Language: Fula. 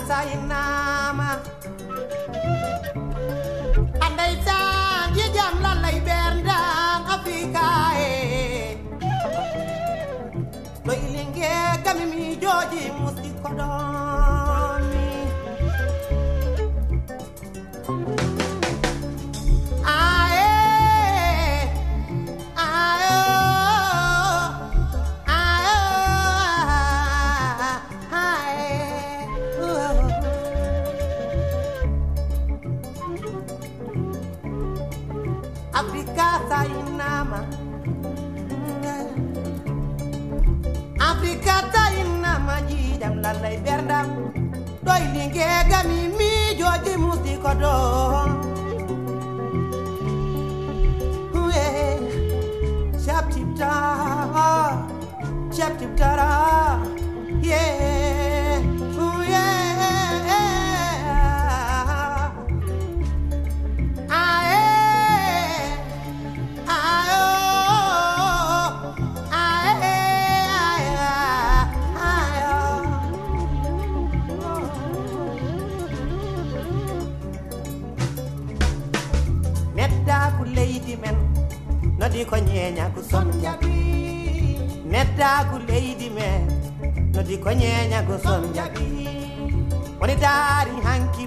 sayinama andai tan ye jam la lay berdam Afrika lo ilinge kami mi joji musti kodomi Afrika sayinama Afrika sayinama jidam lalay berdam doy linge gami mi joji musti kodo chap tip tara yeah lady men no di ko nyenya ku son jabi nedda ku lady men no di ko nyenya ku son jabi woni dari hanki